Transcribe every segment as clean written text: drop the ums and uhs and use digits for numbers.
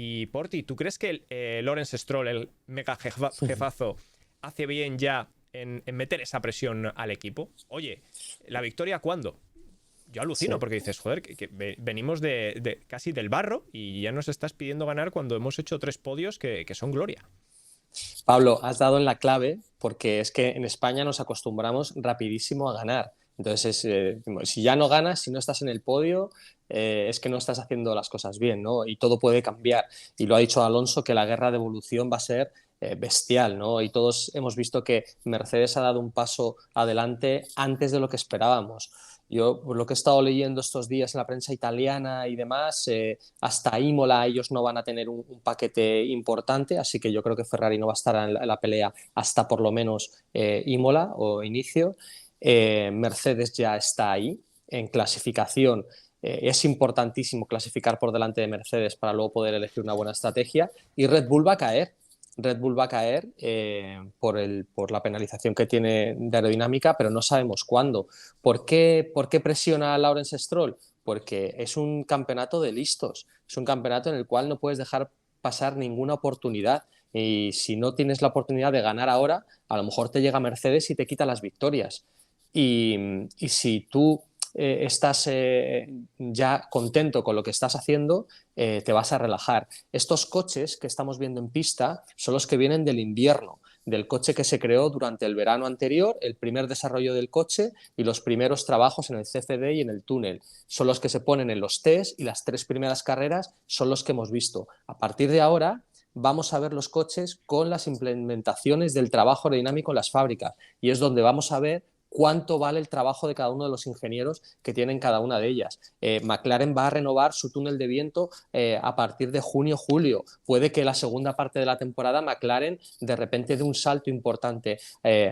Y Porti, ¿tú crees que Lawrence Stroll, el mega jefazo, hace bien ya en meter esa presión al equipo? Oye, ¿la victoria cuándo? Yo alucino Sí. porque dices, joder, que venimos de casi del barro y ya nos estás pidiendo ganar cuando hemos hecho 3 podios que son gloria. Pablo, has dado en la clave porque es que en España nos acostumbramos rapidísimo a ganar. Entonces, si ya no ganas, si no estás en el podio, es que no estás haciendo las cosas bien, ¿no? Y todo puede cambiar. Y lo ha dicho Alonso, que la guerra de evolución va a ser bestial, ¿no? Y todos hemos visto que Mercedes ha dado un paso adelante antes de lo que esperábamos. Yo, por lo que he estado leyendo estos días en la prensa italiana y demás, hasta Imola ellos no van a tener un paquete importante, así que yo creo que Ferrari no va a estar en la pelea hasta por lo menos Imola o inicio. Mercedes ya está ahí en clasificación. Es importantísimo clasificar por delante de Mercedes para luego poder elegir una buena estrategia y Red Bull va a caer. Red Bull va a caer por la penalización que tiene de aerodinámica, pero no sabemos cuándo. ¿Por qué presiona a Lawrence Stroll? Porque es un campeonato de listos, es un campeonato en el cual no puedes dejar pasar ninguna oportunidad y si no tienes la oportunidad de ganar ahora, a lo mejor te llega Mercedes y te quita las victorias. Y si tú estás ya contento con lo que estás haciendo, te vas a relajar. Estos coches que estamos viendo en pista son los que vienen del invierno, del coche que se creó durante el verano anterior, el primer desarrollo del coche y los primeros trabajos en el CFD y en el túnel. Son los que se ponen en los test y las 3 primeras carreras son los que hemos visto. A partir de ahora vamos a ver los coches con las implementaciones del trabajo aerodinámico en las fábricas y es donde vamos a ver cuánto vale el trabajo de cada uno de los ingenieros que tienen cada una de ellas. McLaren va a renovar su túnel de viento a partir de junio-julio. Puede que la segunda parte de la temporada McLaren de repente dé un salto importante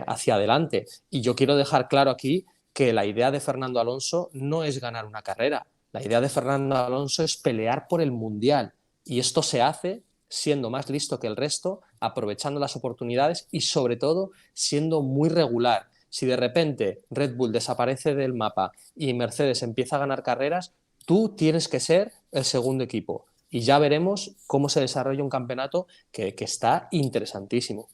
hacia adelante. Y yo quiero dejar claro aquí que la idea de Fernando Alonso no es ganar una carrera. La idea de Fernando Alonso es pelear por el Mundial. Y esto se hace siendo más listo que el resto, aprovechando las oportunidades y sobre todo siendo muy regular. Si de repente Red Bull desaparece del mapa y Mercedes empieza a ganar carreras, tú tienes que ser el segundo equipo. Y ya veremos cómo se desarrolla un campeonato que está interesantísimo.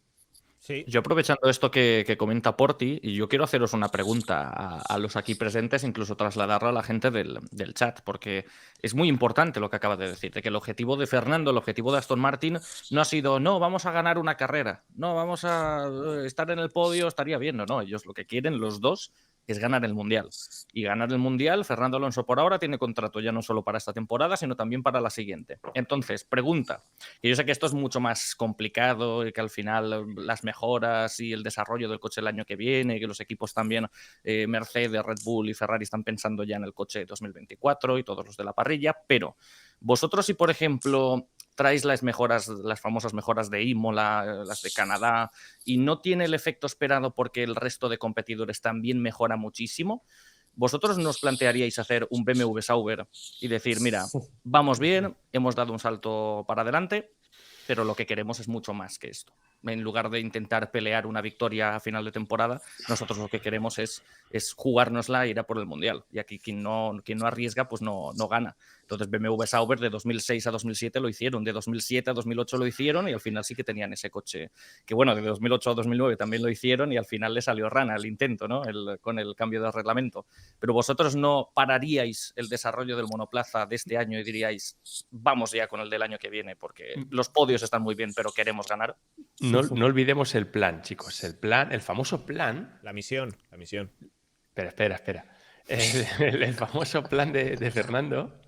Sí. Yo aprovechando esto que comenta Porti, y yo quiero haceros una pregunta a los aquí presentes, incluso trasladarla a la gente del chat, porque es muy importante lo que acaba de decir, de que el objetivo de Fernando, el objetivo de Aston Martin, no ha sido, no, vamos a ganar una carrera, no, vamos a estar en el podio, estaría bien, no, ellos lo que quieren, los dos, es ganar el Mundial. Y ganar el Mundial, Fernando Alonso por ahora tiene contrato ya no solo para esta temporada, sino también para la siguiente. Entonces, pregunta, y yo sé que esto es mucho más complicado y que al final las mejoras y el desarrollo del coche el año que viene, que los equipos también, Mercedes, Red Bull y Ferrari están pensando ya en el coche 2024 y todos los de la parrilla, pero vosotros si por ejemplo traéis las mejoras, las famosas mejoras de Imola, las de Canadá, y no tiene el efecto esperado porque el resto de competidores también mejora muchísimo, ¿vosotros nos plantearíais hacer un BMW Sauber y decir, mira, vamos bien, hemos dado un salto para adelante, pero lo que queremos es mucho más que esto? En lugar de intentar pelear una victoria a final de temporada, nosotros lo que queremos es jugárnosla e ir a por el Mundial. Y aquí quien no arriesga, pues no gana. Entonces BMW Sauber de 2006 a 2007 lo hicieron, de 2007 a 2008 lo hicieron y al final sí que tenían ese coche. Que bueno, de 2008 a 2009 también lo hicieron y al final le salió rana el intento, ¿no? Con el cambio de reglamento. Pero vosotros no pararíais el desarrollo del monoplaza de este año y diríais, vamos ya con el del año que viene, porque los podios están muy bien, pero queremos ganar. No olvidemos el plan, chicos. El plan, el famoso plan. La misión. Espera. El famoso plan de Fernando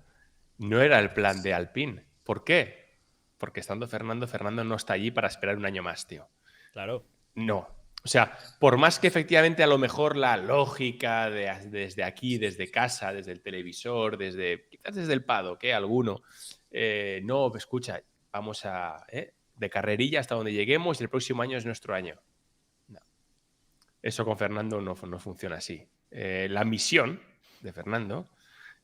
no era el plan de Alpine. ¿Por qué? Porque estando Fernando no está allí para esperar un año más, tío. Claro. No. O sea, por más que efectivamente a lo mejor la lógica desde aquí, desde casa, desde el televisor, quizás desde el paddock, alguno, no, escucha, vamos de carrerilla hasta donde lleguemos y el próximo año es nuestro año. No. Eso con Fernando no funciona así. La misión de Fernando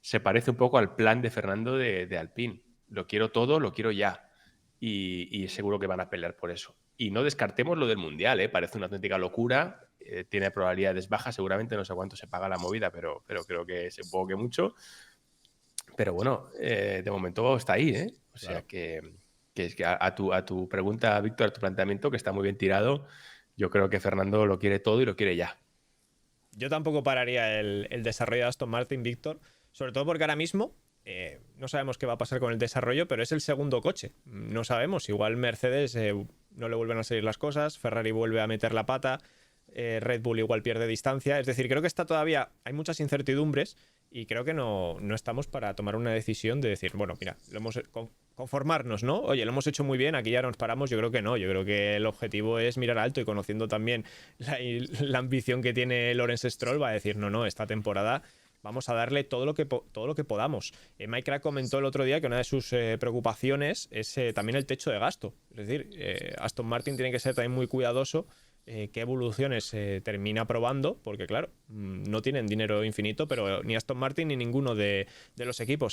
se parece un poco al plan de Fernando de Alpine. Lo quiero todo, lo quiero ya. Y seguro que van a pelear por eso. Y no descartemos lo del Mundial, parece una auténtica locura. Tiene probabilidades bajas, seguramente no sé cuánto se paga la movida, pero creo que es un poco que mucho. Pero bueno, de momento está ahí, O sea Claro. que Que es que a tu pregunta, Víctor, a tu planteamiento, que está muy bien tirado, yo creo que Fernando lo quiere todo y lo quiere ya. Yo tampoco pararía el desarrollo de Aston Martin, Víctor, sobre todo porque ahora mismo no sabemos qué va a pasar con el desarrollo, pero es el segundo coche. No sabemos, igual Mercedes no le vuelven a salir las cosas, Ferrari vuelve a meter la pata, Red Bull igual pierde distancia. Es decir, creo que está todavía, hay muchas incertidumbres y creo que no estamos para tomar una decisión de decir, bueno, mira, lo hemos conformarnos, ¿no? Oye, lo hemos hecho muy bien, aquí ya nos paramos. Yo creo que no, yo creo que el objetivo es mirar alto, y conociendo también la ambición que tiene Lawrence Stroll, va a decir, no, esta temporada vamos a darle todo lo que podamos. Mike Crack comentó el otro día que una de sus preocupaciones es también el techo de gasto. Es decir, Aston Martin tiene que ser también muy cuidadoso qué evoluciones termina probando, porque claro, no tienen dinero infinito, pero ni Aston Martin ni ninguno de los equipos.